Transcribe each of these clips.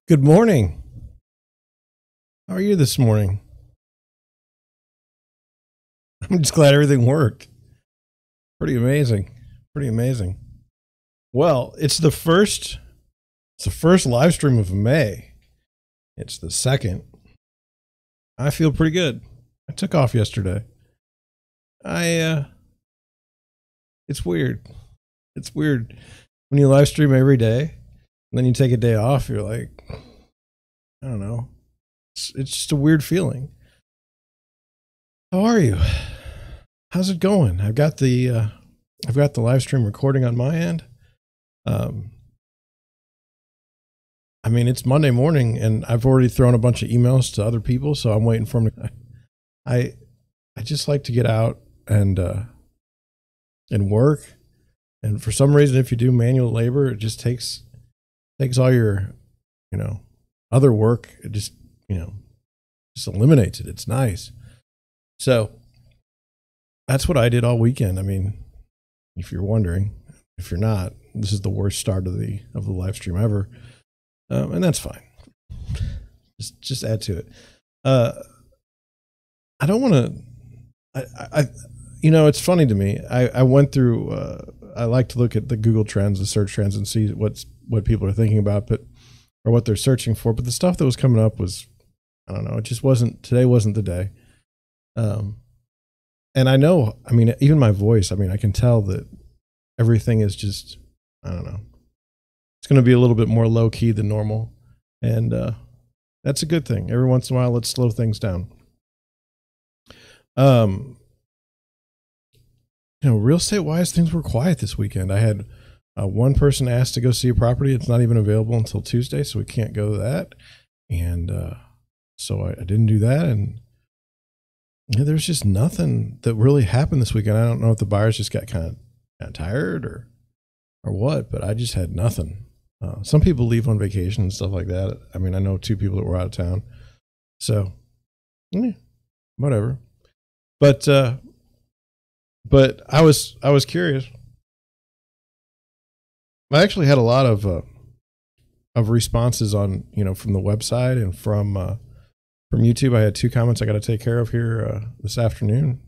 Good morning. How are you this morning? I'm just glad everything worked. Pretty amazing. Pretty amazing. Well, it's the first live stream of May. It's the second. I feel pretty good. I took off yesterday. It's weird. It's weird when you live stream every day and then you take a day off, you're like, I don't know. It's just a weird feeling. How are you? How's it going? I've got the live stream recording on my end. I mean, it's Monday morning and I've already thrown a bunch of emails to other people, so I'm waiting for them to. I just like to get out and work. And for some reason, if you do manual labor, it just takes all your, other work. It just eliminates it. It's nice. So that's what I did all weekend. I mean, if you're wondering, if you're not, this is the worst start of the live stream ever. And that's fine. Just add to it. I don't want to, it's funny to me. I went through, I like to look at the Google Trends, the search trends, and see what people are thinking about, or what they're searching for. But the stuff that was coming up was, I don't know, it just wasn't, today wasn't the day. And I know, I mean, even my voice, I mean, I can tell that everything is just, I don't know. It's going to be a little bit more low key than normal. And that's a good thing. Every once in a while, let's slow things down. Real estate wise, things were quiet this weekend. I had one person asked to go see a property. It's not even available until Tuesday, so we can't go to that. And so I didn't do that. And there's just nothing that really happened this weekend. I don't know if the buyers just got kind of tired or what, but I just had nothing. Some people leave on vacation and stuff like that. I mean, I know two people that were out of town, so whatever. But I was curious. I actually had a lot of responses on, from the website and from YouTube. I had 2 comments I got to take care of here this afternoon,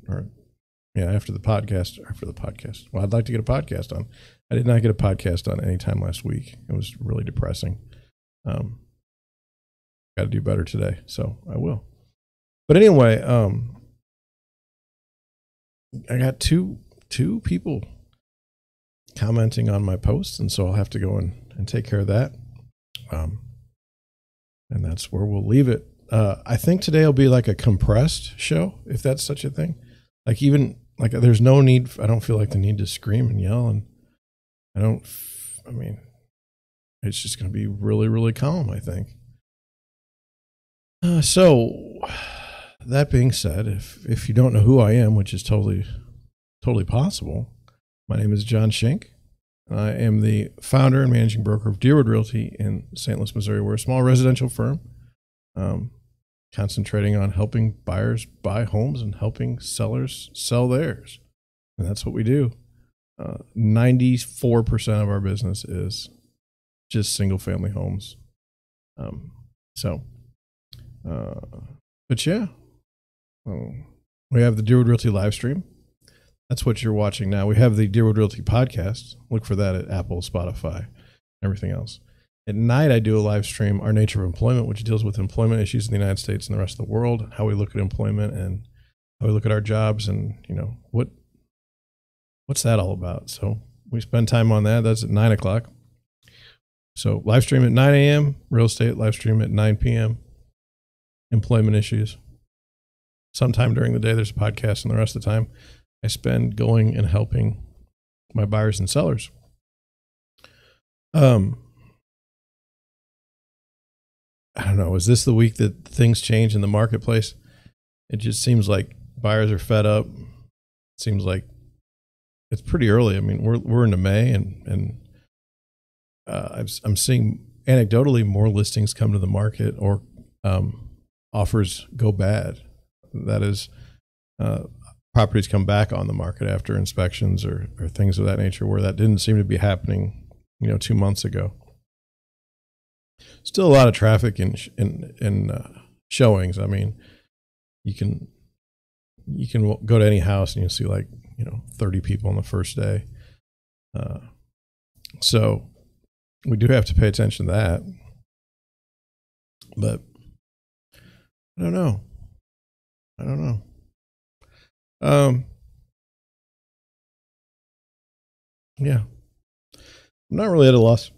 after the podcast. Well, I'd like to get a podcast on. I did not get a podcast on any time last week. It was really depressing. Got to do better today, so I will. But anyway, I got two people commenting on my posts, and so I'll have to go and take care of that. And that's where we'll leave it. I think today will be like a compressed show, if that's such a thing. There's no need. I don't feel like the need to scream and yell, and it's just going to be really, really calm, I think. So that being said, if you don't know who I am, which is totally possible, my name is John Schenk. I am the founder and managing broker of Deerwood Realty in St. Louis, Missouri. We're a small residential firm, concentrating on helping buyers buy homes and helping sellers sell theirs. And that's what we do. 94% of our business is just single family homes. But yeah, we have the Deerwood Realty live stream. That's what you're watching now. We have the Deerwood Realty podcast. Look for that at Apple, Spotify, everything else. At night, I do a live stream, Our Nature of Employment, which deals with employment issues in the United States and the rest of the world, how we look at employment and how we look at our jobs, and what's that all about. So we spend time on that. That's at 9 o'clock. So live stream at 9 a.m., real estate live stream at 9 p.m., employment issues. Sometime during the day, there's a podcast, and the rest of the time I spend going and helping my buyers and sellers. I don't know. Is this the week that things change in the marketplace? It just seems like buyers are fed up. It seems like it's pretty early. I mean, we're into May, and I'm seeing anecdotally more listings come to the market, or offers go bad. That is, properties come back on the market after inspections or things of that nature, where that didn't seem to be happening, 2 months ago. still a lot of traffic in showings. I mean, you can go to any house and you'll see like 30 people on the first day. So we do have to pay attention to that. But I don't know. Yeah, I'm not really at a loss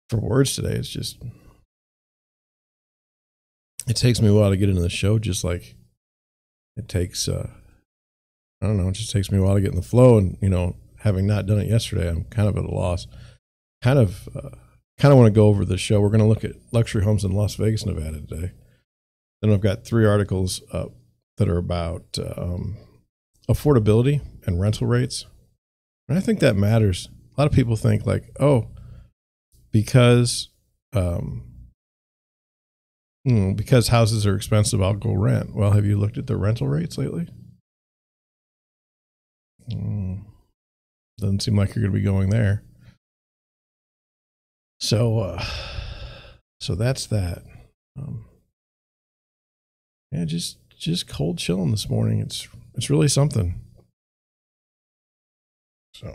for words today. It's just, it takes me a while to get into the show, just like it takes, I don't know, it just takes me a while to get in the flow. And, having not done it yesterday, I'm kind of at a loss. Kind of want to go over the show. We're going to look at luxury homes in Las Vegas, Nevada today. Then I've got 3 articles up that are about affordability and rental rates. And I think that matters. A lot of people think like, oh, because houses are expensive, I'll go rent. Well, have you looked at the rental rates lately? Doesn't seem like you're going to be going there. So that's that. Yeah, just cold chilling this morning. It's really something. So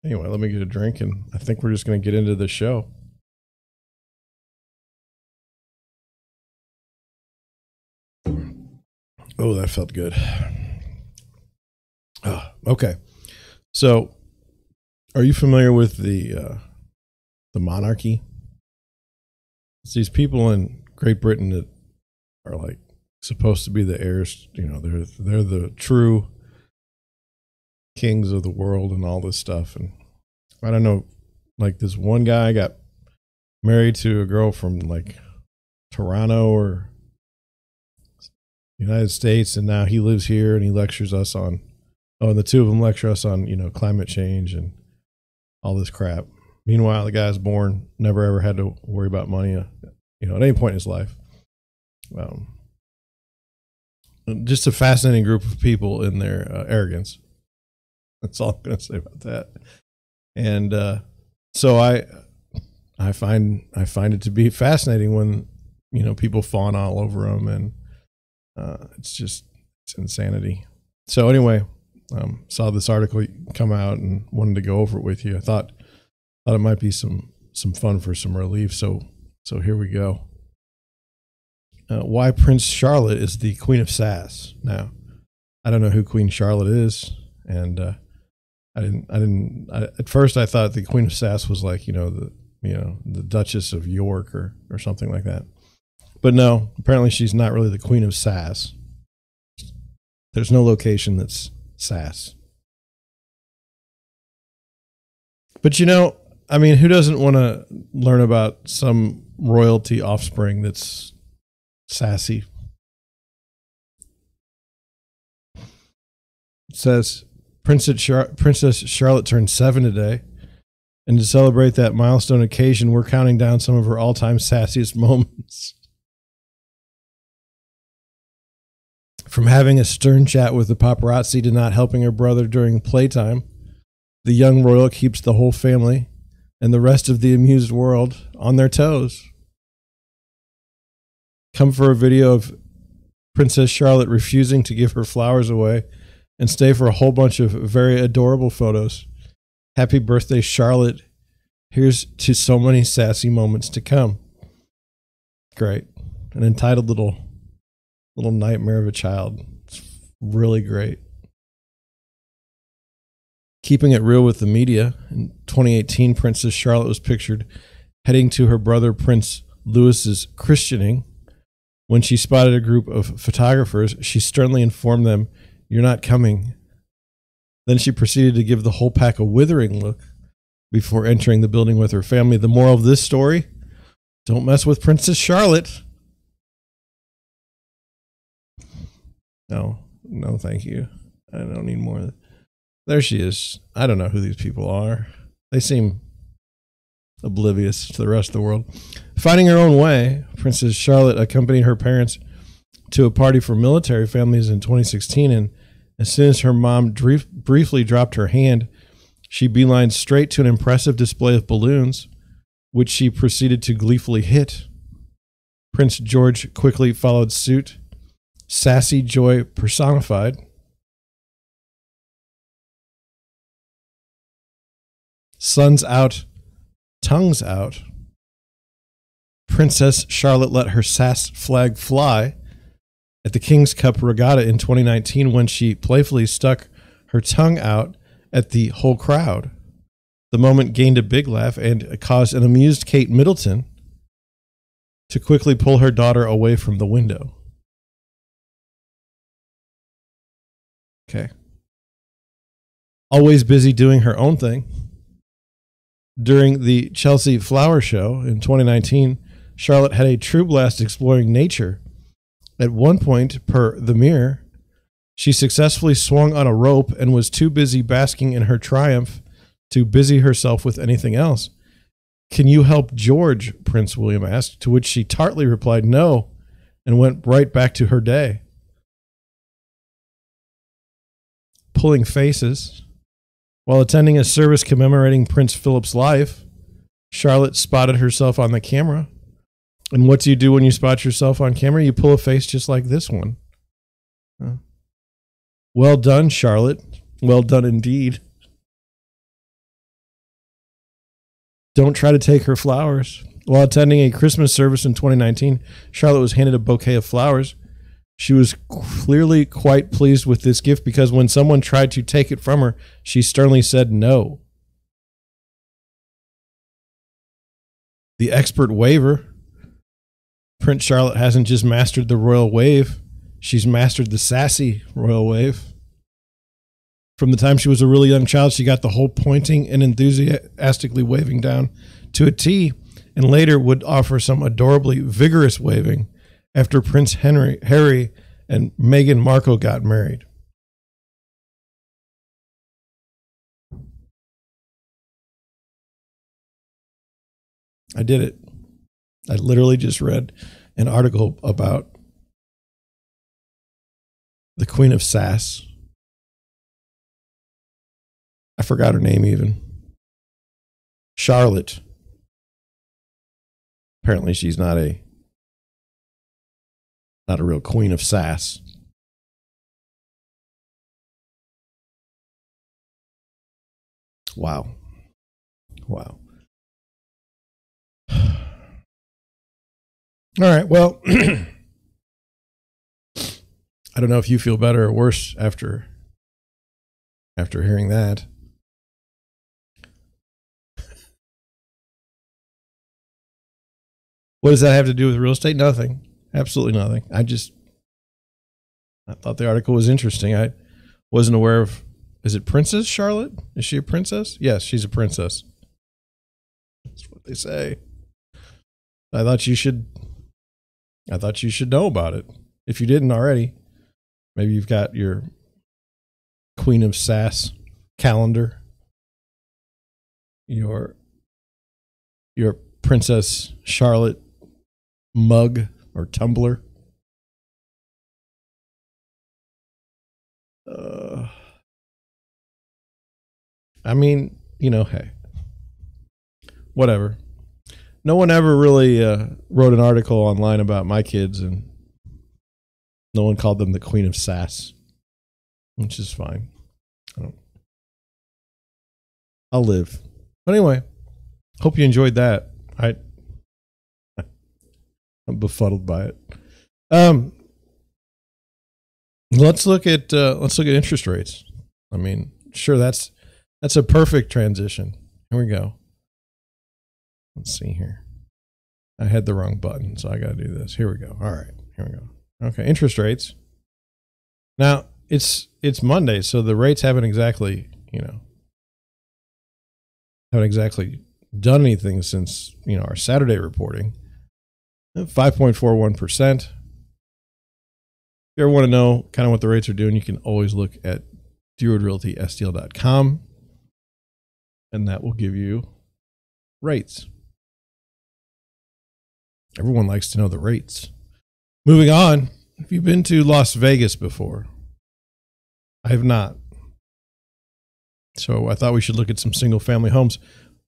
anyway, let me get a drink, and I think we're just going to get into the show. Oh, that felt good. Oh, okay. So, are you familiar with the monarchy? It's these people in Great Britain that are like supposed to be the heirs. They're the true kings of the world and all this stuff. And I don't know, like this one guy got married to a girl from like Toronto or United States, and now he lives here and he lectures us on, and the two of them lecture us on, climate change and all this crap. Meanwhile, the guy's born, never ever had to worry about money, at any point in his life. Just a fascinating group of people in their arrogance. That's all I'm going to say about that. And so I find it to be fascinating when people fawn all over them, and it's insanity. So anyway, saw this article come out and wanted to go over it with you. I thought it might be some fun for some relief. So here we go. Why Prince Charlotte is the Queen of Sass. Now, I don't know who Queen Charlotte is, and at first I thought the Queen of Sass was like the Duchess of York or something like that. But no, apparently she's not really the Queen of Sass. There's no location that's Sass. But who doesn't want to learn about some royalty offspring that's sassy? It says Princess Charlotte turned 7 today, and to celebrate that milestone occasion, we're counting down some of her all-time sassiest moments. From having a stern chat with the paparazzi to not helping her brother during playtime, the young royal keeps the whole family and the rest of the amused world on their toes. Come for a video of Princess Charlotte refusing to give her flowers away, and stay for a whole bunch of very adorable photos. Happy birthday, Charlotte. Here's to so many sassy moments to come. Great. An entitled little nightmare of a child. It's really great. Keeping it real with the media, in 2018, Princess Charlotte was pictured heading to her brother Prince Louis's christening. When she spotted a group of photographers, she sternly informed them, "You're not coming." Then she proceeded to give the whole pack a withering look before entering the building with her family. The moral of this story: don't mess with Princess Charlotte. No, thank you. I don't need more. There she is. I don't know who these people are. They seem oblivious to the rest of the world. Finding her own way, Princess Charlotte accompanied her parents to a party for military families in 2016, and as soon as her mom briefly dropped her hand, she beelined straight to an impressive display of balloons which she proceeded to gleefully hit. Prince George quickly followed suit, sassy joy personified. Sun's out, tongues out. Princess Charlotte let her Sass flag fly at the King's Cup Regatta in 2019 when she playfully stuck her tongue out at the whole crowd. The moment gained a big laugh and caused an amused Kate Middleton to quickly pull her daughter away from the window. Okay. Always busy doing her own thing. During the Chelsea Flower Show in 2019, Charlotte had a true blast exploring nature. At one point, per The Mirror, she successfully swung on a rope and was too busy basking in her triumph to busy herself with anything else. "Can you help George?" Prince William asked, to which she tartly replied no and went right back to her day. Pulling faces. While attending a service commemorating Prince Philip's life, Charlotte spotted herself on the camera. And what do you do when you spot yourself on camera? You pull a face just like this one. Well done, Charlotte. Well done indeed. Don't try to take her flowers. While attending a Christmas service in 2019, Charlotte was handed a bouquet of flowers. She was clearly quite pleased with this gift because when someone tried to take it from her, she sternly said no. The expert waver. Prince Charlotte hasn't just mastered the royal wave, she's mastered the sassy royal wave. From the time she was a really young child, she got the whole pointing and enthusiastically waving down to a T, and later would offer some adorably vigorous waving after Prince Harry and Meghan Markle got married. I did it. I literally just read an article about the Queen of Sass. I forgot her name even. Charlotte. Apparently she's not a real Queen of Sass. Wow. Wow. All right. Well, I don't know if you feel better or worse after hearing that. What does that have to do with real estate? Nothing. Absolutely nothing. I thought the article was interesting. I wasn't aware of, is it Princess Charlotte? Is she a princess? Yes, she's a princess. That's what they say. I thought you should know about it. If you didn't already, maybe you've got your Queen of Sass calendar, your Princess Charlotte mug or tumbler. I mean, hey, whatever. No one ever really wrote an article online about my kids, and no one called them the Queen of Sass, which is fine. I'll live. But anyway, hope you enjoyed that. I'm befuddled by it. Let's look at interest rates. I mean, sure, that's a perfect transition. Here we go. Let's see here. I had the wrong button, so I got to do this. Here we go. All right, here we go. Okay, interest rates. Now it's Monday, so the rates haven't exactly done anything since our Saturday reporting. 5.41%. If you ever want to know kind of what the rates are doing, you can always look at DeWoodRealtySTL.com, and that will give you rates. Everyone likes to know the rates. Moving on. Have you been to Las Vegas before? I have not. So I thought we should look at some single family homes.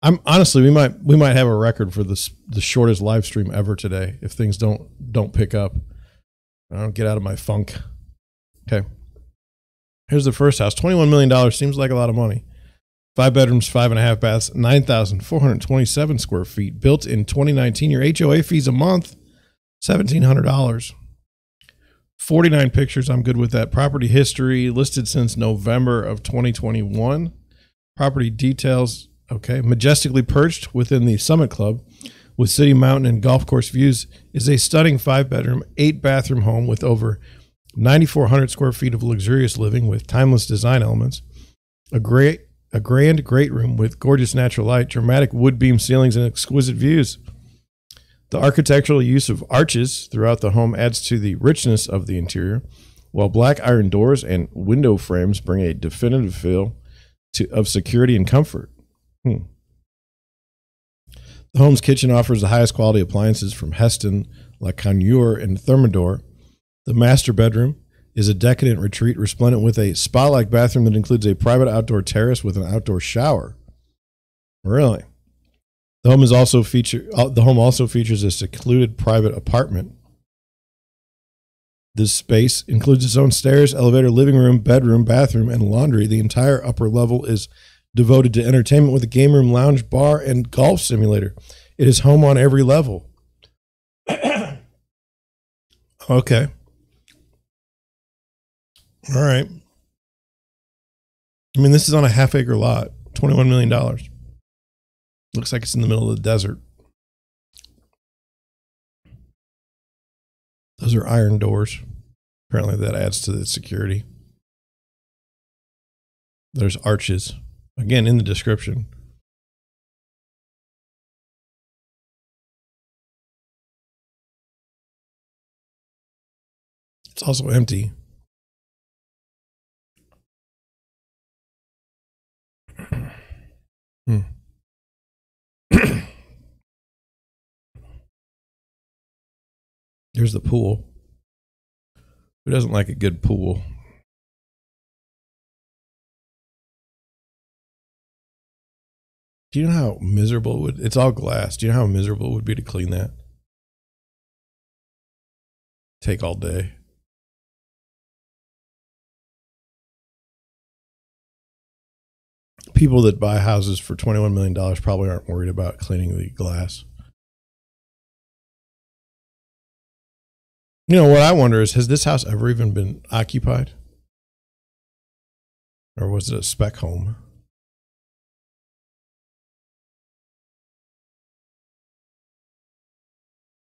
I'm honestly, we might have a record for the shortest live stream ever today if things don't pick up. I don't get out of my funk. Okay. Here's the first house. $21 million seems like a lot of money. 5 bedrooms, 5.5 baths, 9,427 square feet. Built in 2019. Your HOA fees a month, $1,700. 49 pictures. I'm good with that. Property history listed since November of 2021. Property details. Okay. Majestically perched within the Summit Club with city, mountain, and golf course views is a stunning 5-bedroom, 8-bathroom home with over 9,400 square feet of luxurious living with timeless design elements. A grand great room with gorgeous natural light, dramatic wood beam ceilings, and exquisite views. The architectural use of arches throughout the home adds to the richness of the interior, while black iron doors and window frames bring a definitive feel of security and comfort. The home's kitchen offers the highest quality appliances from Heston, La Canure, and Thermador. The master bedroom is a decadent retreat resplendent with a spa-like bathroom that includes a private outdoor terrace with an outdoor shower. Really? The home also features a secluded private apartment. This space includes its own stairs, elevator, living room, bedroom, bathroom, and laundry. The entire upper level is devoted to entertainment with a game room, lounge, bar, and golf simulator. It is home on every level. Okay. All right. I mean, this is on a half-acre lot, $21 million. Looks like it's in the middle of the desert. Those are iron doors. Apparently that adds to the security. There's arches. Again, in the description. It's also empty. Here's the pool. Who doesn't like a good pool? Do you know how miserable it would? It's all glass. Do you know how miserable it would be to clean that? Take all day. People that buy houses for $21 million probably aren't worried about cleaning the glass. You know, what I wonder is, has this house ever even been occupied? Or was it a spec home?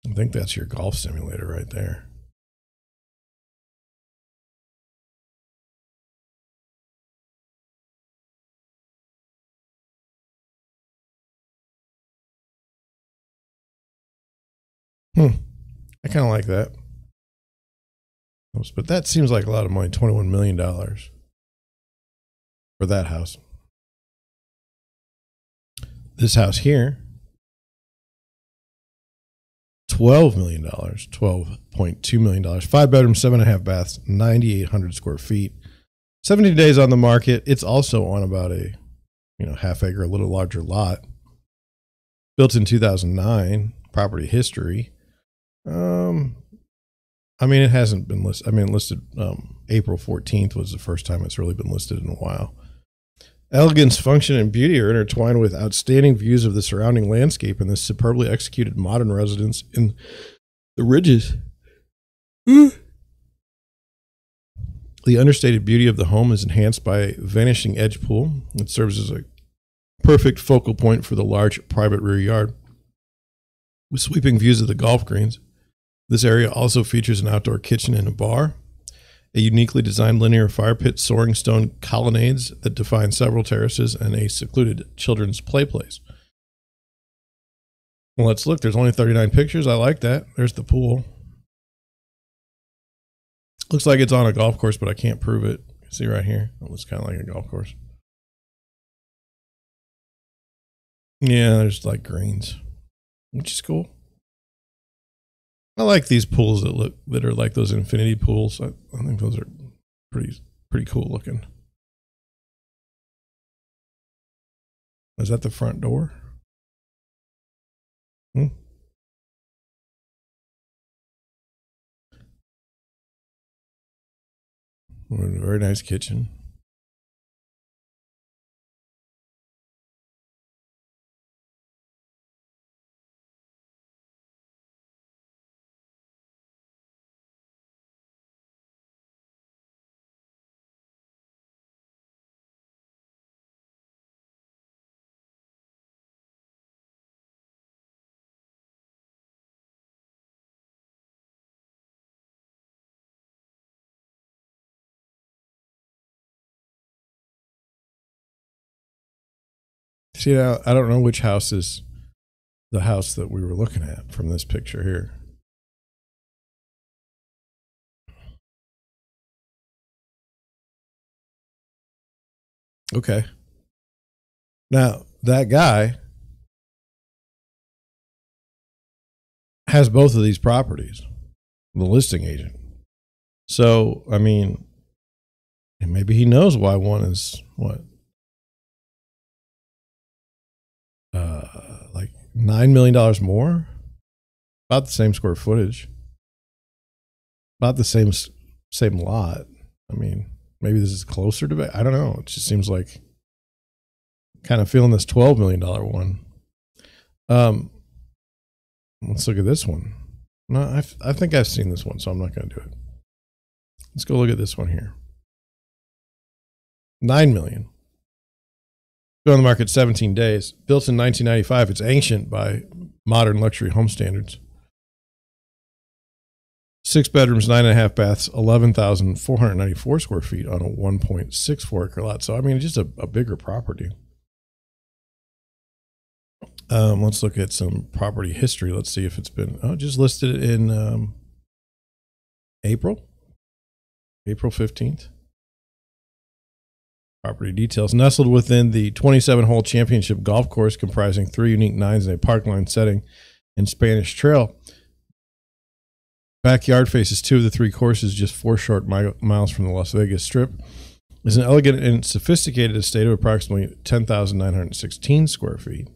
I think that's your golf simulator right there. I kind of like that. But that seems like a lot of money, $21 million for that house. This house here, $12 million, $12.2 million, 5 bedrooms, 7.5 baths, 9,800 square feet, 17 days on the market. It's also on about a, half acre, a little larger lot. Built in 2009, property history. It hasn't been listed. Listed April 14th was the first time it's really been listed in a while. Elegance, function, and beauty are intertwined with outstanding views of the surrounding landscape in this superbly executed modern residence in the Ridges. The understated beauty of the home is enhanced by a vanishing edge pool. It serves as a perfect focal point for the large private rear yard with sweeping views of the golf greens. This area also features an outdoor kitchen and a bar, a uniquely designed linear fire pit, soaring stone colonnades that define several terraces, and a secluded children's play place. Well, let's look. There's only 39 pictures. I like that. There's the pool. Looks like it's on a golf course, but I can't prove it. See right here? It looks kind of like a golf course. Yeah, there's like greens, which is cool. I like these pools that are like those infinity pools. I think those are pretty cool looking. Is that the front door? Hmm. Very nice kitchen. See, now I don't know which house is the house that we were looking at from this picture here. Okay. Now, that guy has both of these properties, the listing agent. So, I mean, maybe he knows why one is what? Like $9 million more? About the same square footage. About the same lot. I mean, maybe this is closer to, I don't know. It just seems like kind of feeling this $12 million one. Let's look at this one. No, I think I've seen this one, so I'm not going to do it. Let's go look at this one here. 9 million. Been on the market 17 days. Built in 1995. It's ancient by modern luxury home standards. 6 bedrooms, 9.5 baths, 11,494 square feet on a 1.64 acre lot. So, I mean, just a bigger property. Let's look at some property history. Let's see if it's been just listed in April 15th. Property details. Nestled within the 27-hole championship golf course comprising 3 unique nines in a parkline setting in Spanish Trail. Backyard faces 2 of the 3 courses, just 4 short miles from the Las Vegas Strip. Is an elegant and sophisticated estate of approximately 10,916 square feet.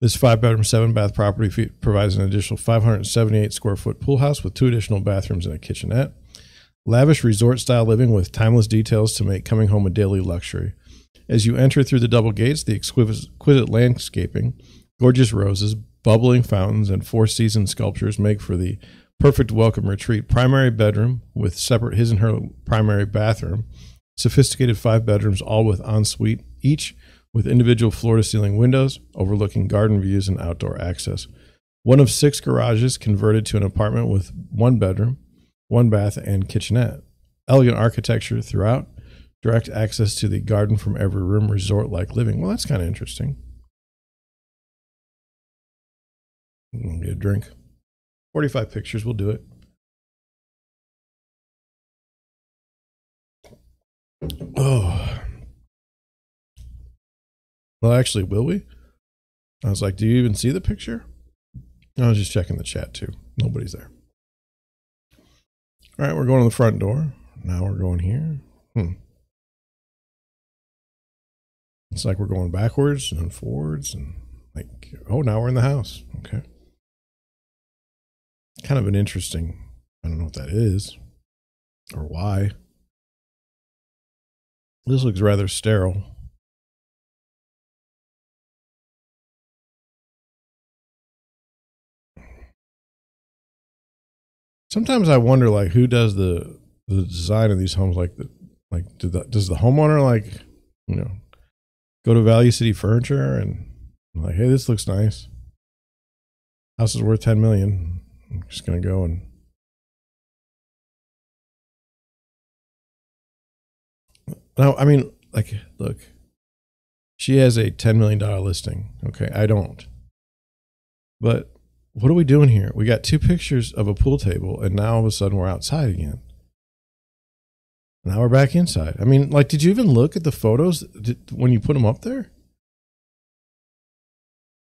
This 5-bedroom, 7-bath property provides an additional 578 square foot pool house with 2 additional bathrooms and a kitchenette. Lavish resort-style living with timeless details to make coming home a daily luxury. As you enter through the double gates, the exquisite landscaping, gorgeous roses, bubbling fountains, and 4-season sculptures make for the perfect welcome retreat. Primary bedroom with separate his and her primary bathroom. Sophisticated 5 bedrooms, all with ensuite, each with individual floor-to-ceiling windows overlooking garden views and outdoor access. 1 of 6 garages converted to an apartment with 1 bedroom, 1 bath, and kitchenette. Elegant architecture throughout. Direct access to the garden from every room. Resort-like living. Well, that's kind of interesting. I'll get a drink. 45 pictures. We'll do it. Oh. Well, actually, will we? I was like, do you even see the picture? I was just checking the chat, too. Nobody's there. All right, we're going to the front door. Now we're going here. It's like we're going backwards and then forwards and like, oh, now we're in the house. Okay. Kind of an interesting, I don't know what that is or why. This looks rather sterile. Sometimes I wonder, like, who does the design of these homes? Does the homeowner, like, you know, go to Value City Furniture and like, hey, this looks nice. House is worth 10 million. I'm just gonna go and no, I mean, like, look, she has a $10 million listing. Okay, I don't. But what are we doing here? We got 2 pictures of a pool table, and now all of a sudden we're outside again. Now we're back inside. I mean, like, did you even look at the photos when you put them up there?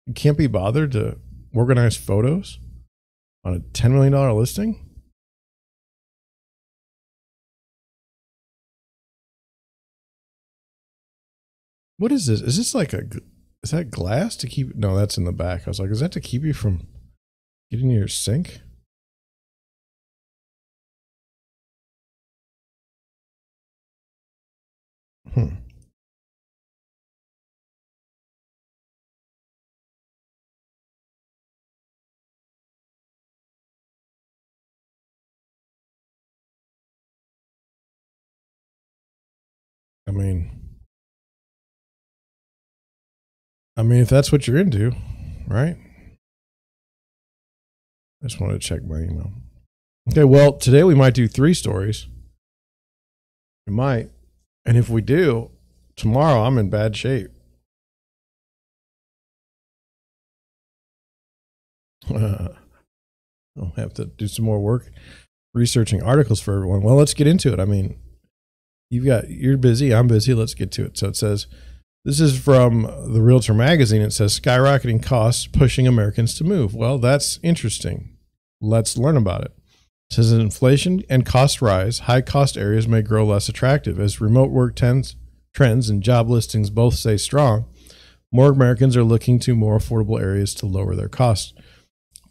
You can't be bothered to organize photos on a $10 million listing? What is this? Is this like Is that glass to keep? No, that's in the back. I was like, is that to keep you from getting to your sink? Hmm. I mean, if that's what you're into, right? I just wanted to check my email. Okay, well, today we might do 3 stories. We might. And if we do, tomorrow I'm in bad shape. I'll have to do some more work researching articles for everyone. Well, let's get into it. I mean, you're busy, I'm busy. Let's get to it. So it says, this is from the Realtor magazine. It says skyrocketing costs pushing Americans to move. Well, that's interesting. Let's learn about it. It says, as inflation and costs rise, high cost areas may grow less attractive. As remote work trends and job listings both stay strong, more Americans are looking to more affordable areas to lower their costs.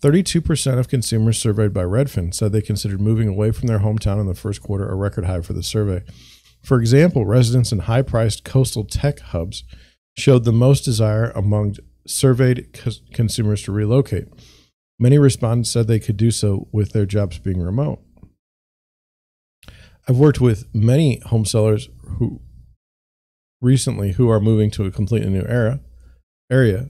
32% of consumers surveyed by Redfin said they considered moving away from their hometown in the first quarter, a record high for the survey. For example, residents in high-priced coastal tech hubs showed the most desire among surveyed consumers to relocate. Many respondents said they could do so with their jobs being remote. I've worked with many home sellers who are moving to a completely new area,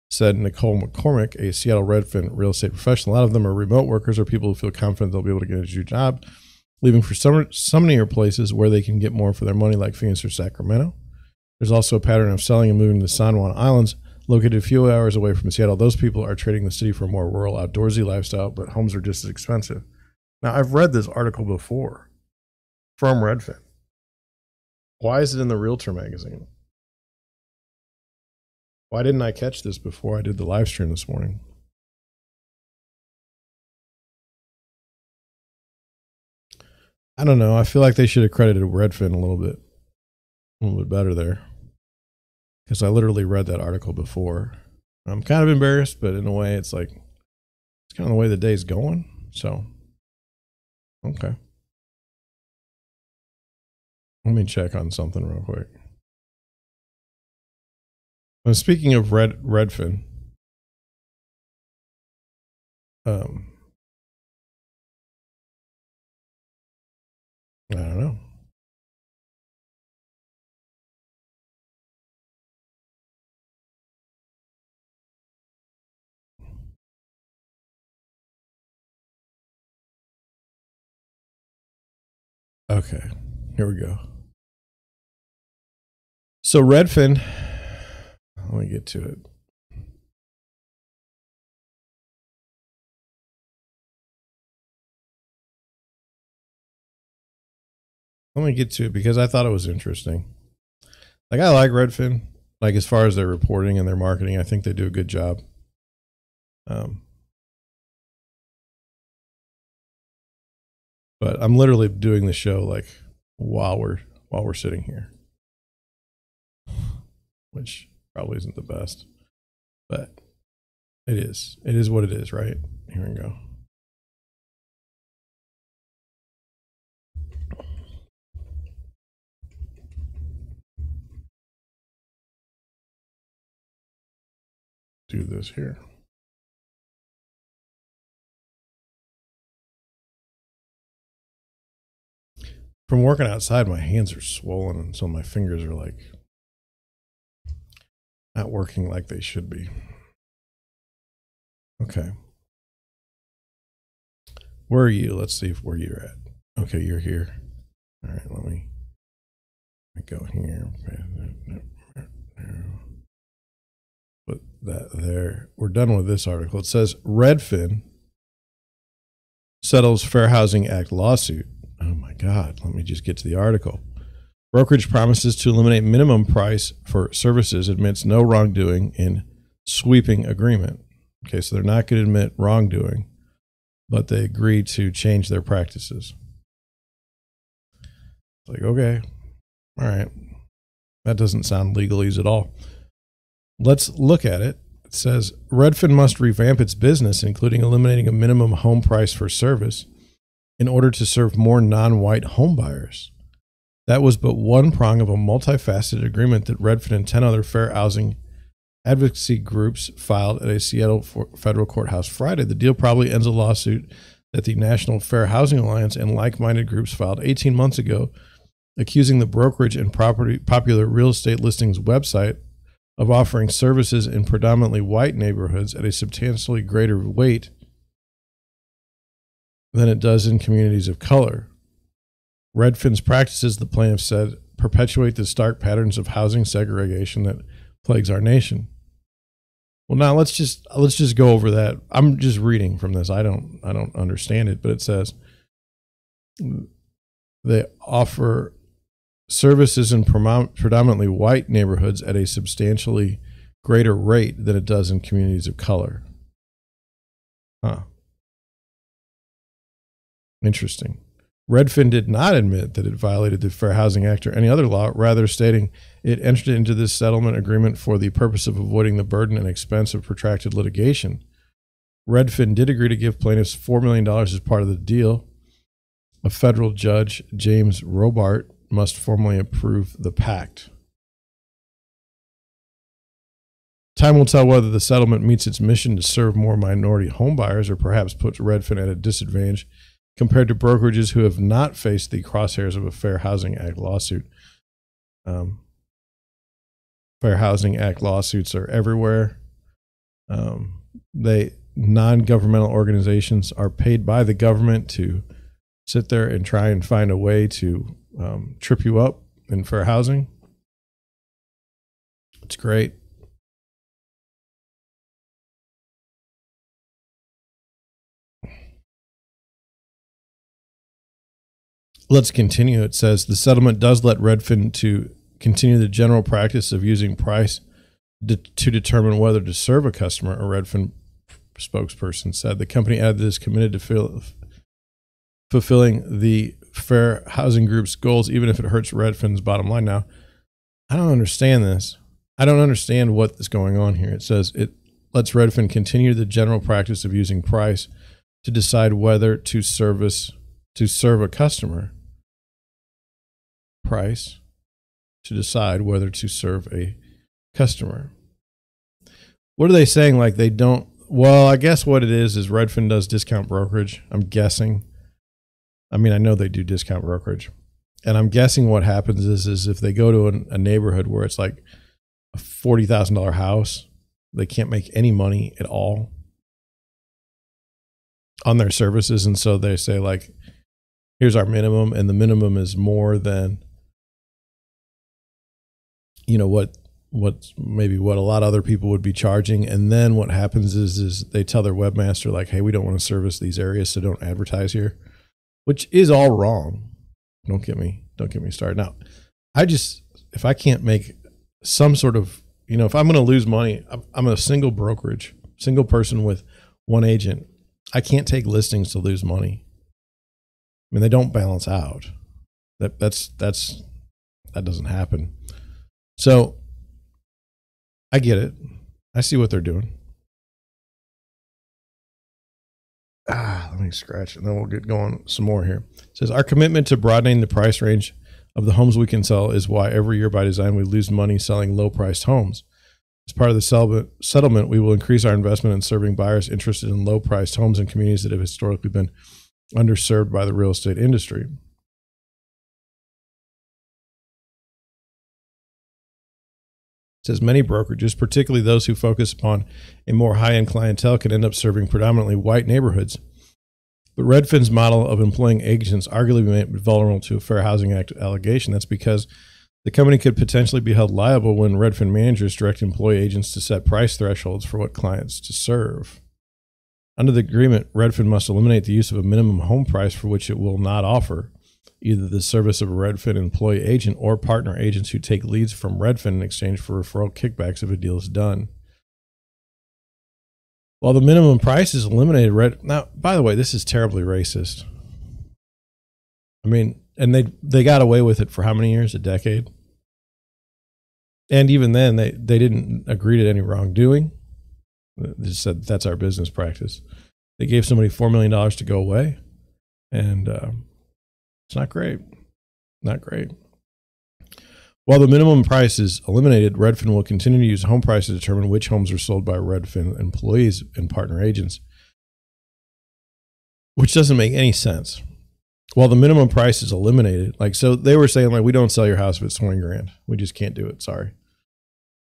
said Nicole McCormick, a Seattle Redfin real estate professional. A lot of them are remote workers or people who feel confident they'll be able to get a new job, leaving for some near places where they can get more for their money, like Phoenix or Sacramento. There's also a pattern of selling and moving to the San Juan Islands, located a few hours away from Seattle. Those people are trading the city for a more rural, outdoorsy lifestyle, but homes are just as expensive. Now, I've read this article before from Redfin. Why is it in the Realtor magazine? Why didn't I catch this before I did the live stream this morning? I don't know. I feel like they should have credited Redfin a little bit better there, because I literally read that article before. I'm kind of embarrassed, but in a way, it's like it's kind of the way the day's going. So, okay, let me check on something real quick. Well, speaking of Redfin, I don't know. Okay, here we go. So Redfin, let me get to it. Let me get to it because I thought it was interesting. Like, I like Redfin. Like, as far as their reporting and their marketing, I think they do a good job. But I'm literally doing the show like while we're sitting here, which probably isn't the best, but it is. It is what it is, right? Here we go. Do this here. From working outside, my hands are swollen, and so my fingers are like not working like they should be. Okay. Where are you? Let's see where you're at. Okay, you're here. All right, let me go here. Put that there. We're done with this article. It says Redfin settles Fair Housing Act lawsuit. Oh my God. Let me just get to the article. Brokerage promises to eliminate minimum price for services, admits no wrongdoing in sweeping agreement. Okay, so they're not going to admit wrongdoing, but they agree to change their practices. It's like, okay, all right. That doesn't sound legalese at all. Let's look at it. It says Redfin must revamp its business, including eliminating a minimum home price for service in order to serve more non-white home buyers. That was but one prong of a multifaceted agreement that Redfin and 10 other fair housing advocacy groups filed at a Seattle federal courthouse Friday. The deal probably ends a lawsuit that the National Fair Housing Alliance and like-minded groups filed 18 months ago, accusing the brokerage and popular real estate listings website of offering services in predominantly white neighborhoods at a substantially greater rate than it does in communities of color. Redfin's practices, the plaintiff said, perpetuate the stark patterns of housing segregation that plagues our nation. Well, now let's just go over that. I'm just reading from this. I don't understand it, but it says they offer services in predominantly white neighborhoods at a substantially greater rate than it does in communities of color. Huh. Interesting. Redfin did not admit that it violated the Fair Housing Act or any other law, rather stating it entered into this settlement agreement for the purpose of avoiding the burden and expense of protracted litigation. Redfin did agree to give plaintiffs $4 million as part of the deal. A federal judge, James Robart, must formally approve the pact. Time will tell whether the settlement meets its mission to serve more minority homebuyers or perhaps puts Redfin at a disadvantage compared to brokerages who have not faced the crosshairs of a Fair Housing Act lawsuit. Fair Housing Act lawsuits are everywhere. Non-governmental organizations are paid by the government to sit there and try and find a way to trip you up in fair housing. It's great. Let's continue. It says the settlement does let Redfin to continue the general practice of using price to determine whether to serve a customer, a Redfin spokesperson said. The company added that it is committed to fulfilling the Fair Housing Group's goals, even if it hurts Redfin's bottom line. Now, I don't understand this. I don't understand what is going on here. It says it lets Redfin continue the general practice of using price to decide whether to serve a customer. Price to decide whether to serve a customer. What are they saying? Like they don't? Well, I guess what it is Redfin does discount brokerage. I'm guessing. I mean, I know they do discount brokerage, and I'm guessing what happens is if they go to a neighborhood where it's like a $40,000 house, they can't make any money at all on their services, and so they say like, here's our minimum, and the minimum is more than, you know, what maybe what a lot of other people would be charging. And then what happens is they tell their webmaster like, hey, we don't want to service these areas, so don't advertise here, which is all wrong. Don't get me started. Now, if I can't make some sort of, you know, if I'm going to lose money, I'm a single brokerage, single person with one agent. I can't take listings to lose money. I mean, they don't balance out. That doesn't happen. So I get it. I see what they're doing. Let me scratch and then we'll get going some more here. It says our commitment to broadening the price range of the homes we can sell is why every year by design we lose money selling low-priced homes. As part of the settlement, we will increase our investment in serving buyers interested in low-priced homes in communities that have historically been underserved by the real estate industry. It says many brokerages, particularly those who focus upon a more high-end clientele, can end up serving predominantly white neighborhoods. But Redfin's model of employing agents arguably made vulnerable to a Fair Housing Act allegation. That's because the company could potentially be held liable when Redfin managers direct employee agents to set price thresholds for what clients to serve. Under the agreement, Redfin must eliminate the use of a minimum home price for which it will not offer either the service of a Redfin employee agent or partner agents who take leads from Redfin in exchange for referral kickbacks if a deal is done. While the minimum price is eliminated, now, by the way, this is terribly racist. I mean, and they got away with it for how many years? A decade? And even then, they didn't agree to any wrongdoing. They just said, that's our business practice. They gave somebody $4 million to go away. And it's not great. Not great. While the minimum price is eliminated, Redfin will continue to use home price to determine which homes are sold by Redfin employees and partner agents, which doesn't make any sense. While the minimum price is eliminated, like, so they were saying, like, we don't sell your house if it's 20 grand. We just can't do it. Sorry.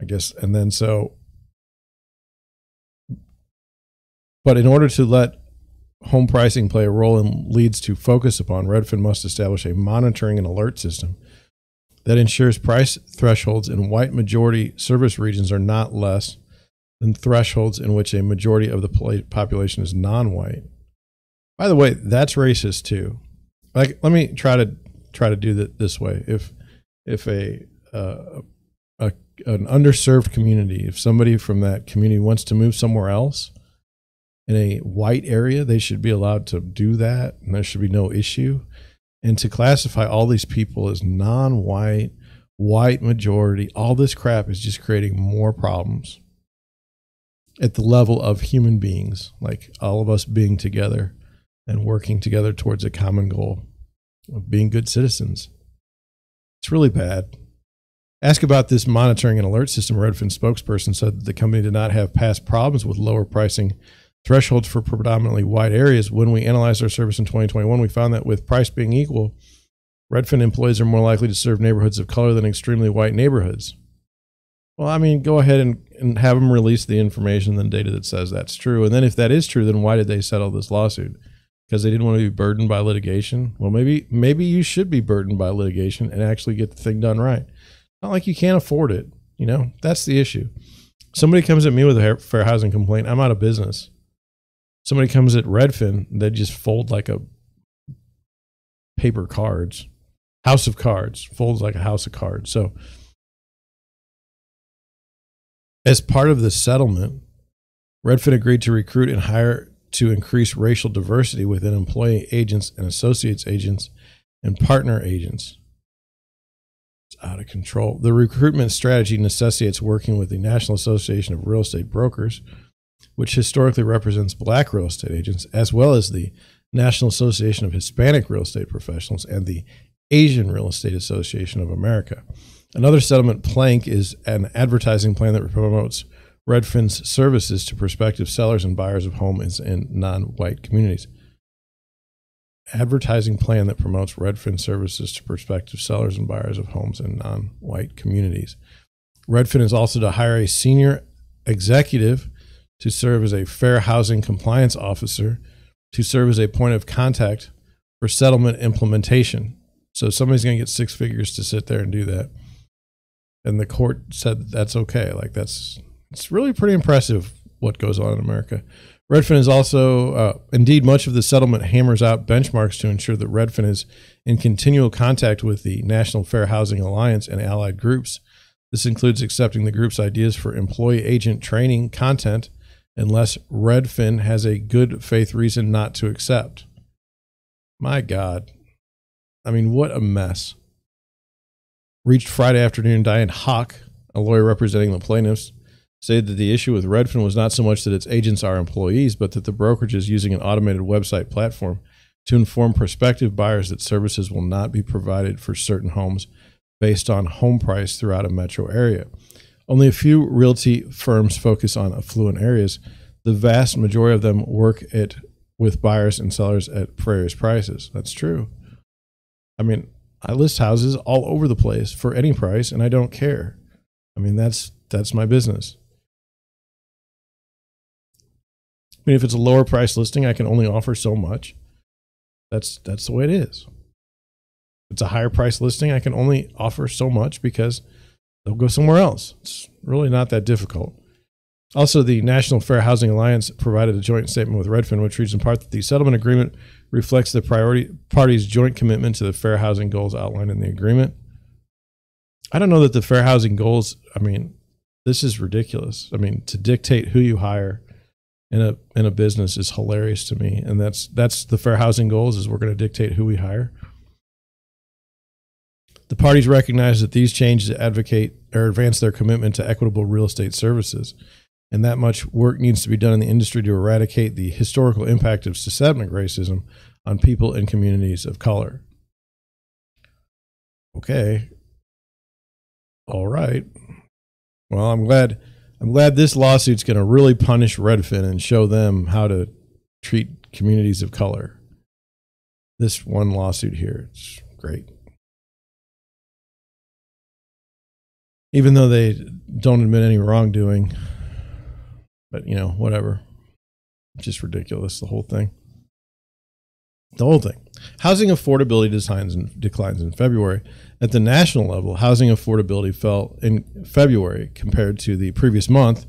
I guess. And then but in order to let home pricing play a role in leads to focus upon, Redfin must establish a monitoring and alert system that ensures price thresholds in white majority service regions are not less than thresholds in which a majority of the population is non-white. By the way, that's racist too. Like, let me try to do that this way. If an underserved community, if somebody from that community wants to move somewhere else in a white area, they should be allowed to do that, and there should be no issue. And to classify all these people as non-white, white majority, all this crap is just creating more problems at the level of human beings, like all of us being together and working together towards a common goal of being good citizens. It's really bad. Asked about this monitoring and alert system, a Redfin spokesperson said that the company did not have past problems with lower pricing thresholds for predominantly white areas. When we analyzed our service in 2021, we found that with price being equal, Redfin employees are more likely to serve neighborhoods of color than extremely white neighborhoods. Well, I mean, go ahead and have them release the information and data that says that's true. And then if that is true, then why did they settle this lawsuit? Because they didn't want to be burdened by litigation? Well, maybe you should be burdened by litigation and actually get the thing done right. Not like you can't afford it. You know, that's the issue. Somebody comes at me with a fair housing complaint, I'm out of business. Somebody comes at Redfin, they just fold like a paper cards. House of cards. Folds like a house of cards. So as part of the settlement, Redfin agreed to recruit and hire to increase racial diversity within employee agents and associates agents and partner agents. It's out of control. The recruitment strategy necessitates working with the National Association of Real Estate Brokers, which historically represents black real estate agents, as well as the National Association of Hispanic Real Estate Professionals and the Asian Real Estate Association of America. Another settlement plank is an advertising plan that promotes Redfin's services to prospective sellers and buyers of homes in non-white communities. Advertising plan that promotes Redfin services to prospective sellers and buyers of homes in non-white communities. Redfin is also to hire a senior executive to serve as a fair housing compliance officer, to serve as a point of contact for settlement implementation. So somebody's going to get 6 figures to sit there and do that. And the court said that's okay. Like, it's really pretty impressive what goes on in America. Redfin is also, indeed, much of the settlement hammers out benchmarks to ensure that Redfin is in continual contact with the National Fair Housing Alliance and allied groups. This includes accepting the group's ideas for employee agent training content unless Redfin has a good faith reason not to accept. My God. I mean, what a mess. Reached Friday afternoon, Diane Hawk, a lawyer representing the plaintiffs, said that the issue with Redfin was not so much that its agents are employees, but that the brokerage is using an automated website platform to inform prospective buyers that services will not be provided for certain homes based on home price throughout a metro area. Only a few realty firms focus on affluent areas. The vast majority of them work with buyers and sellers at various prices. That's true. I mean, I list houses all over the place for any price, and I don't care. I mean, that's my business. I mean, if it's a lower price listing, I can only offer so much. That's the way it is. If it's a higher price listing, I can only offer so much because they'll go somewhere else. It's really not that difficult. Also, the National Fair Housing Alliance provided a joint statement with Redfin, which reads in part that the settlement agreement reflects the priority parties' joint commitment to the fair housing goals outlined in the agreement. I don't know that the fair housing goals, I mean, this is ridiculous. I mean, to dictate who you hire in a business is hilarious to me. And that's the fair housing goals, is we're going to dictate who we hire. The parties recognize that these changes advocate or advance their commitment to equitable real estate services, and that much work needs to be done in the industry to eradicate the historical impact of systemic racism on people and communities of color. Okay. All right. Well, I'm glad this lawsuit's going to really punish Redfin and show them how to treat communities of color. This one lawsuit here, it's great. Even though they don't admit any wrongdoing, but whatever. It's just ridiculous, the whole thing. Housing affordability declines in February. At the national level, housing affordability fell in February compared to the previous month,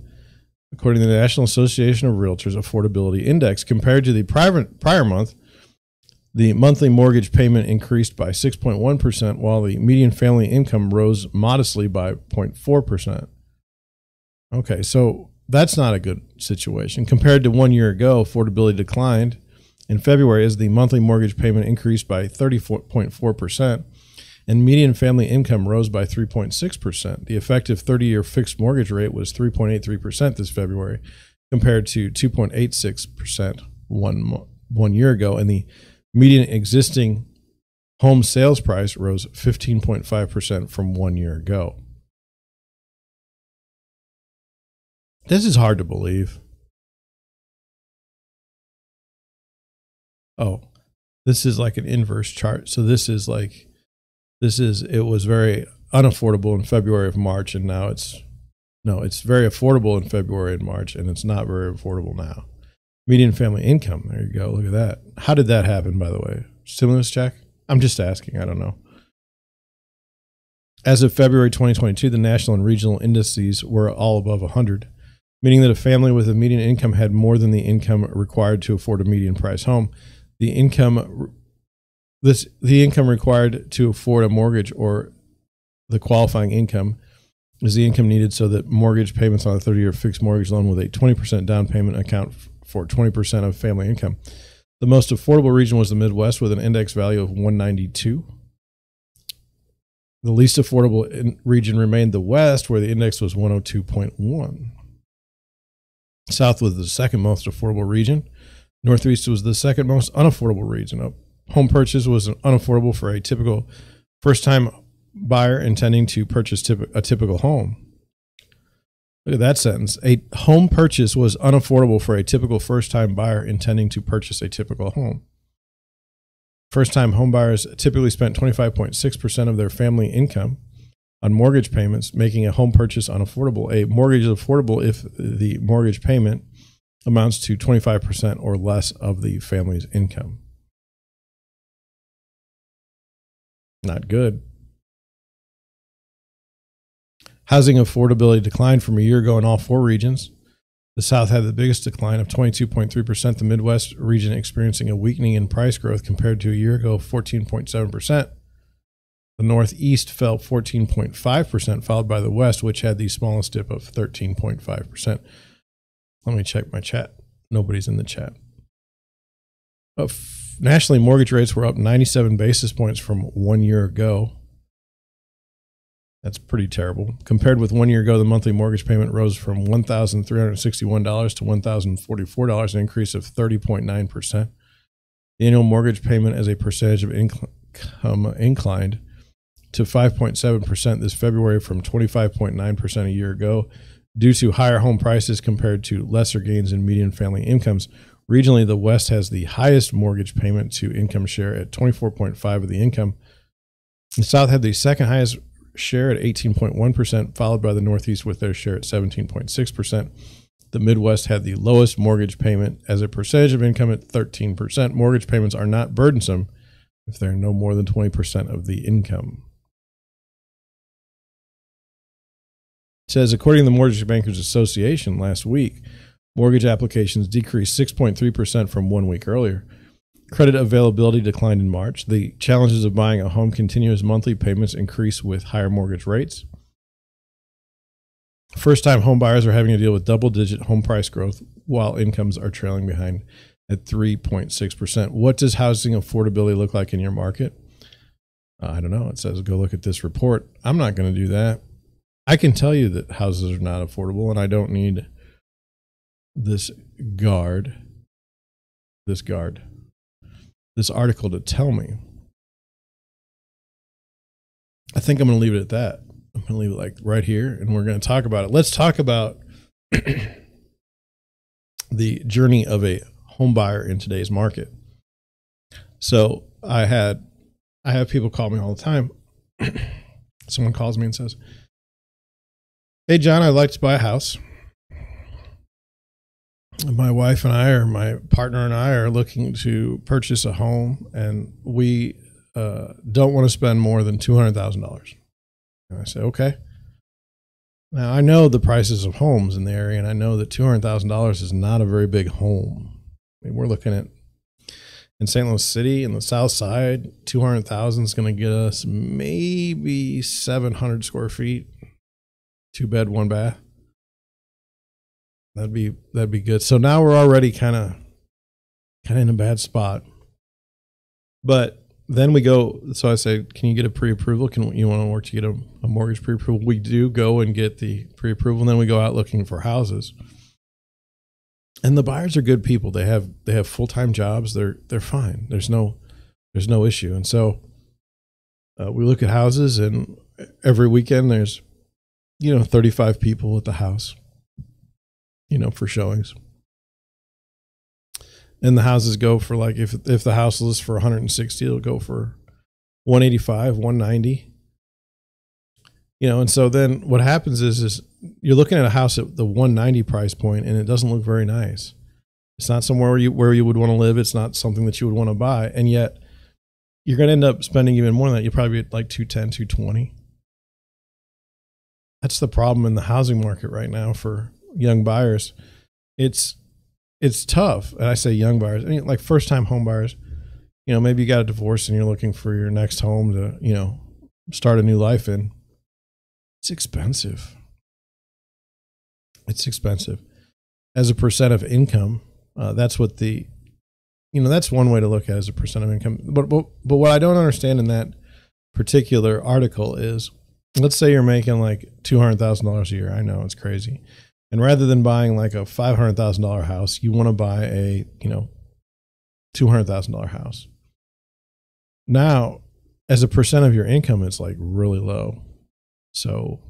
according to the National Association of Realtors Affordability Index. Compared to the prior month, the monthly mortgage payment increased by 6.1%, while the median family income rose modestly by 0.4%. Okay, so that's not a good situation. Compared to 1 year ago, affordability declined in February as the monthly mortgage payment increased by 34.4%, and median family income rose by 3.6%. The effective 30-year fixed mortgage rate was 3.83% this February, compared to 2.86% one year ago, and the median existing home sales price rose 15.5% from 1 year ago. This is hard to believe. Oh, this is like an inverse chart. So it was very unaffordable in February of March, and now it's very affordable in February and March, and it's not very affordable now. Median family income, there you go, look at that. How did that happen, by the way? Stimulus check? I'm just asking, I don't know. As of February 2022, the national and regional indices were all above 100, meaning that a family with a median income had more than the income required to afford a median price home. The income required to afford a mortgage, or the qualifying income, is the income needed so that mortgage payments on a 30-year fixed mortgage loan with a 20% down payment account for 20% of family income. The most affordable region was the Midwest, with an index value of 192. The least affordable region remained the West, where the index was 102.1. South was the second most affordable region. Northeast was the second most unaffordable region. Home purchase was unaffordable for a typical first-time buyer intending to purchase a typical home. Look at that sentence. A home purchase was unaffordable for a typical first-time buyer intending to purchase a typical home. First-time home buyers typically spent 25.6% of their family income on mortgage payments, making a home purchase unaffordable. A mortgage is affordable if the mortgage payment amounts to 25% or less of the family's income. Not good. Housing affordability declined from a year ago in all four regions. The South had the biggest decline of 22.3%, the Midwest region experiencing a weakening in price growth compared to a year ago of 14.7%. The Northeast fell 14.5%, followed by the West, which had the smallest dip of 13.5%. Let me check my chat. Nobody's in the chat. Nationally, mortgage rates were up 97 basis points from 1 year ago. That's pretty terrible. Compared with 1 year ago, the monthly mortgage payment rose from $1,361 to $1,044, an increase of 30.9%. The annual mortgage payment as a percentage of income inclined to 5.7% this February from 25.9% a year ago due to higher home prices compared to lesser gains in median family incomes. Regionally, the West has the highest mortgage payment to income share at 24.5% of the income. The South had the second highest share at 18.1%, followed by the Northeast with their share at 17.6%. The Midwest had the lowest mortgage payment as a percentage of income at 13%. Mortgage payments are not burdensome if they're no more than 20% of the income. It says, according to the Mortgage Bankers Association last week, mortgage applications decreased 6.3% from 1 week earlier. Credit availability declined in March. The challenges of buying a home continue as monthly payments increase with higher mortgage rates. First-time home buyers are having to deal with double-digit home price growth while incomes are trailing behind at 3.6%. What does housing affordability look like in your market? I don't know. It says, go look at this report. I'm not going to do that. I can tell you that houses are not affordable, and I don't need this article to tell me. I think I'm going to leave it at that. I'm going to leave it like right here, and we're going to talk about it. Let's talk about the journey of a home buyer in today's market. So I have people call me all the time. Someone calls me and says, "Hey, John, I'd like to buy a house. My wife and I, or my partner and I, are looking to purchase a home, and we don't want to spend more than $200,000. And I say, okay. Now, I know the prices of homes in the area, and I know that $200,000 is not a very big home. I mean, we're looking at, in St. Louis City, in the south side, $200,000 is going to get us maybe 700 square feet, 2-bed, 1-bath. That'd be good. So now we're already kind of in a bad spot. But then we go, so I say, can you get a pre-approval? You want to work to get a mortgage pre-approval? We do go and get the pre-approval, and then we go out looking for houses. And the buyers are good people. They have full-time jobs. They're fine. There's no issue. And so we look at houses, and every weekend there's 35 people at the house, for showings. And the houses go for, like, if the house lists for 160, it'll go for 185, 190. And so then what happens is you're looking at a house at the 190 price point, and it doesn't look very nice. It's not somewhere where you would want to live. It's not something that you would want to buy. And yet you're going to end up spending even more than that. You'll probably be at like 210, 220. That's the problem in the housing market right now for young buyers. It's tough. And I say young buyers, like first-time home buyers. Maybe you got a divorce and you're looking for your next home to, start a new life in. It's expensive. It's expensive. As a percent of income, that's what that's one way to look at it, as a percent of income. But what I don't understand in that particular article is, let's say you're making like $200,000 a year. I know it's crazy. And rather than buying like a $500,000 house, you want to buy a, $200,000 house. Now, as a percent of your income, it's like really low. So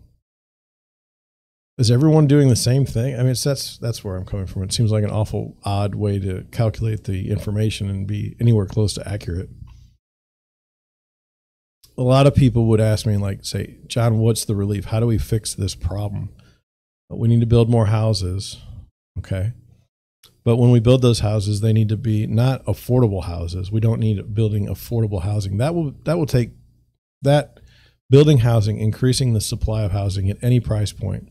is everyone doing the same thing? I mean, that's where I'm coming from. It seems like an awful odd way to calculate the information and be anywhere close to accurate. A lot of people would ask me, like, say, John, what's the relief? How do we fix this problem? We need to build more houses. Okay. But when we build those houses, they need to be not affordable houses. We don't need building affordable housing. That will take that building housing, increasing the supply of housing at any price point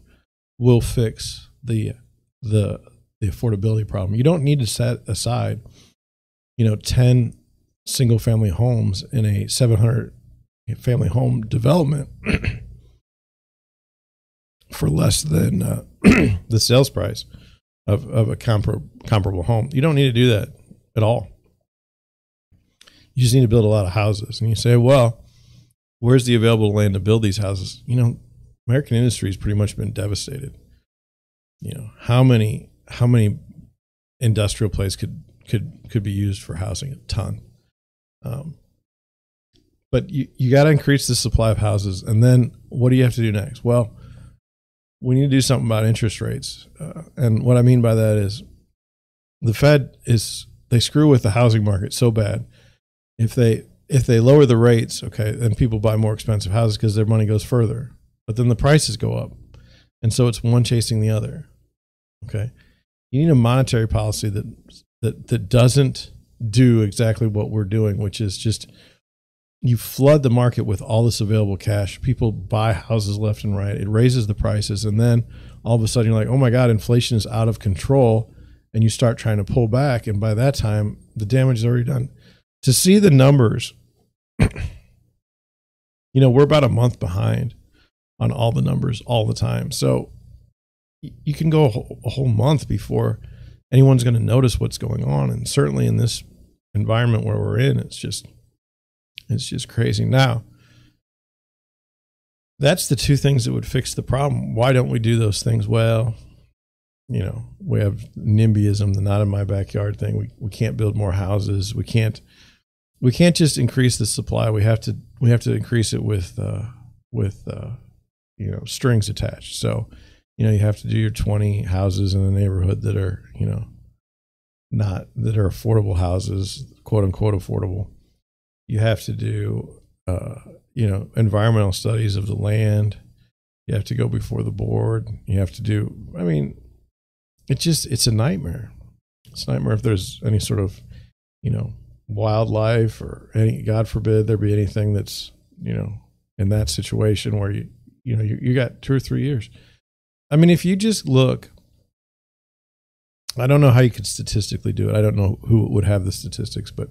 will fix the affordability problem. You don't need to set aside, 10 single family homes in a 700 family home development for less than the sales price of a comparable home. You don't need to do that at all. You just need to build a lot of houses. And you say, well, where's the available land to build these houses? American industry has pretty much been devastated. How many industrial places could be used for housing? A ton. But you got to increase the supply of houses. And then what do you have to do next? Well, we need to do something about interest rates. And what I mean by that is the Fed they screw with the housing market so bad. If they lower the rates, okay, then people buy more expensive houses because their money goes further. But then the prices go up. And so it's one chasing the other. Okay. You need a monetary policy that doesn't do exactly what we're doing, which is just you flood the market with all this available cash. People buy houses left and right. It raises the prices. And then all of a sudden you're like, oh my God, inflation is out of control. And you start trying to pull back. And by that time, the damage is already done. To see the numbers, we're about a month behind on all the numbers all the time. So you can go a whole month before anyone's going to notice what's going on. And certainly in this environment where we're in, It's just crazy. Now, that's the two things that would fix the problem. Why don't we do those things? Well, you know, we have NIMBYism, the not in my backyard thing. We can't build more houses. We can't just increase the supply. We have to increase it with you know, strings attached. So, you know, you have to do your 20 houses in the neighborhood that are, you know, that are affordable houses, quote unquote affordable. You have to do, you know, environmental studies of the land. You have to go before the board. You have to do, I mean, it's a nightmare. It's a nightmare if there's any sort of, you know, wildlife or any, God forbid there be anything that's, you know, in that situation where you got 2 or 3 years. I mean, if you just look, I don't know how you could statistically do it. I don't know who would have the statistics, but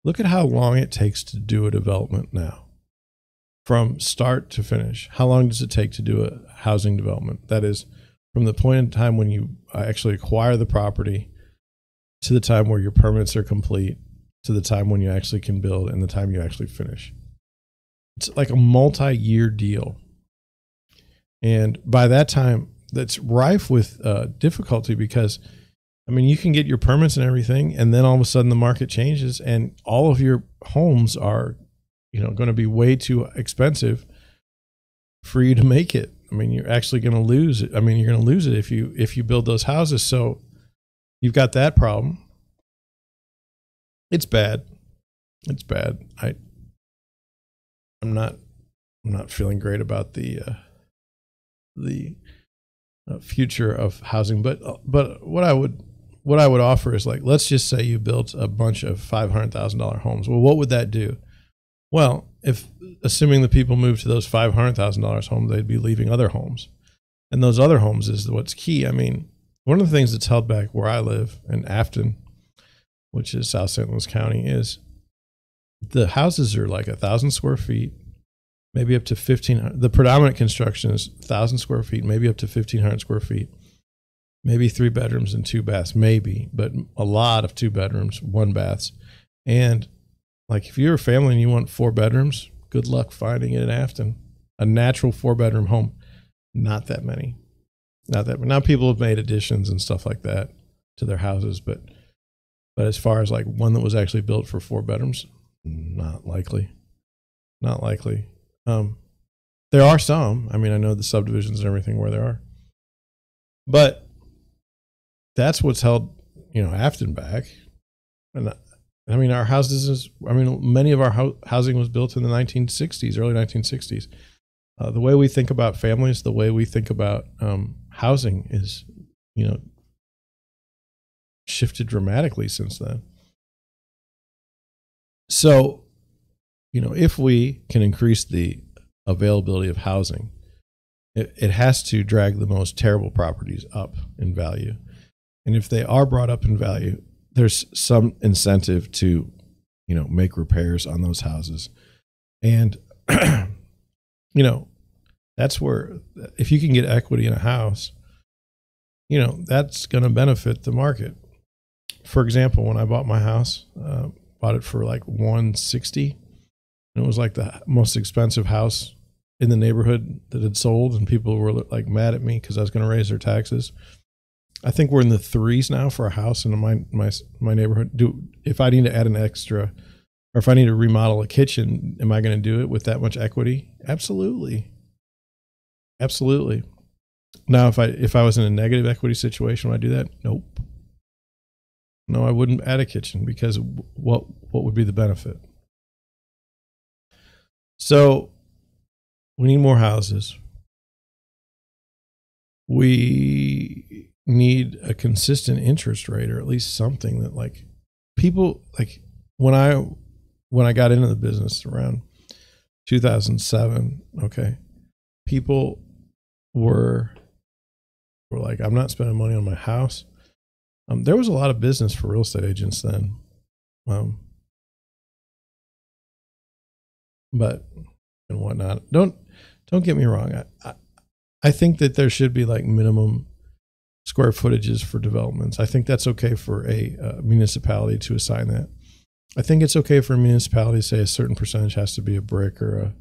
look at how long it takes to do a development now. From start to finish, how long does it take to do a housing development? That is, from the point in time when you actually acquire the property to the time where your permits are complete, to the time when you actually can build and the time you actually finish. It's like a multi-year deal. And by that time, that's rife with difficulty because, I mean, you can get your permits and everything, and then all of a sudden the market changes and all of your homes are, you know, going to be way too expensive for you to make it. I mean, you're actually going to lose it. I mean, you're going to lose it if you build those houses. So you've got that problem. It's bad. It's bad. I'm not feeling great about the future of housing, but what I would offer is, like, let's just say you built a bunch of $500,000 homes. Well, what would that do? Well, if assuming the people moved to those $500,000 homes, they'd be leaving other homes, and those other homes is what's key. I mean, one of the things that's held back where I live in Afton, which is South St. Louis County, is the houses are like 1,000 square feet, maybe up to 1,500. The predominant construction is 1,000 square feet, maybe up to 1,500 square feet, maybe 3 bedrooms and 2 baths, maybe, but a lot of 2 bedrooms, 1 baths. And like, if you're a family and you want 4 bedrooms, good luck finding it in Afton. A natural 4-bedroom home, not that many. Not that many. Now people have made additions and stuff like that to their houses, but as far as like one that was actually built for 4 bedrooms, not likely. Not likely. There are some. I mean, I know the subdivisions and everything where there are, but that's what's held, you know, Afton back. And I mean, our houses many of our housing was built in the 1960s, early 1960s. The way we think about families, the way we think about housing is, you know, shifted dramatically since then. So, you know, if we can increase the availability of housing, it has to drag the most terrible properties up in value. And if they are brought up in value, there's some incentive to, you know, make repairs on those houses. And, you know, that's where, if you can get equity in a house, you know, that's going to benefit the market. For example, when I bought my house, bought it for like $160, and it was like the most expensive house in the neighborhood that had sold, and people were like mad at me because I was going to raise their taxes. I think we're in the 3s now for a house in my neighborhood. If I need to add an extra, or if I need to remodel a kitchen, am I going to do it with that much equity? Absolutely. Absolutely. Now, if I was in a negative equity situation, would I do that? Nope. No, I wouldn't add a kitchen, because what would be the benefit? So we need more houses. We need a consistent interest rate, or at least something that, like, people, like, when I got into the business around 2007, okay, people were like, I'm not spending money on my house. There was a lot of business for real estate agents then. But and whatnot. Don't get me wrong. I think that there should be like minimum square footages for developments. I think that's okay for a municipality to assign that. I think it's okay for a municipality to say a certain percentage has to be a brick or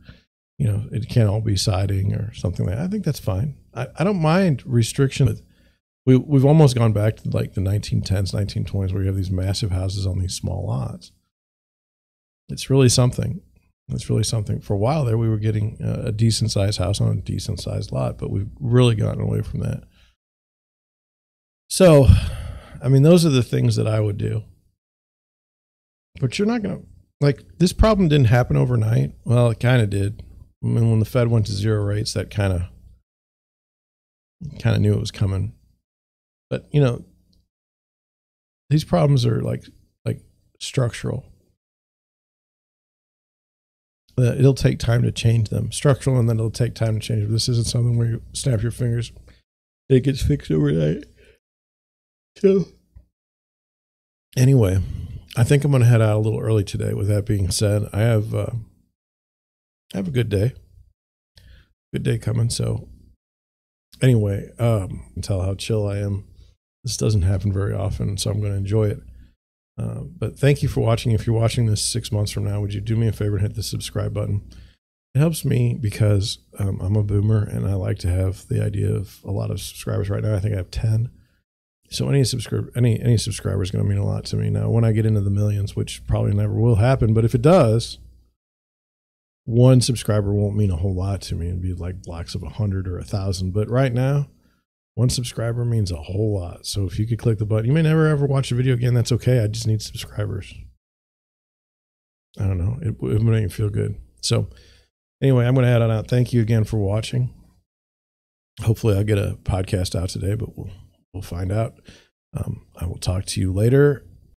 it can't all be siding or something like that. I think that's fine. I don't mind restriction. We've almost gone back to like the 1910s, 1920s, where you have these massive houses on these small lots. It's really something. It's really something. For a while there, we were getting a decent sized house on a decent sized lot, but we've really gotten away from that. So, I mean, those are the things that I would do. But you're not going to, like, this problem didn't happen overnight. Well, it kind of did. I mean, when the Fed went to zero rates, that kind of knew it was coming. But, these problems are like structural. It'll take time to change them. Structural, and then it'll take time to change them. This isn't something where you snap your fingers, it gets fixed overnight. So, anyway, I think I'm going to head out a little early today. With that being said, I have a good day. Good day coming. So, anyway, tell how chill I am. This doesn't happen very often, so I'm going to enjoy it. But thank you for watching. If you're watching this 6 months from now, would you do me a favor and hit the subscribe button? It helps me because I'm a boomer and I like to have the idea of a lot of subscribers. Right now, I think I have 10. So any subscriber is going to mean a lot to me. Now, when I get into the millions, which probably never will happen, but if it does, one subscriber won't mean a whole lot to me. It'd be like blocks of 100 or 1,000. But right now, one subscriber means a whole lot. So if you could click the button, you may never ever watch a video again. That's okay. I just need subscribers. I don't know. It would make me feel good. So anyway, I'm going to head on out. Thank you again for watching. Hopefully I'll get a podcast out today, but we'll find out. I will talk to you later.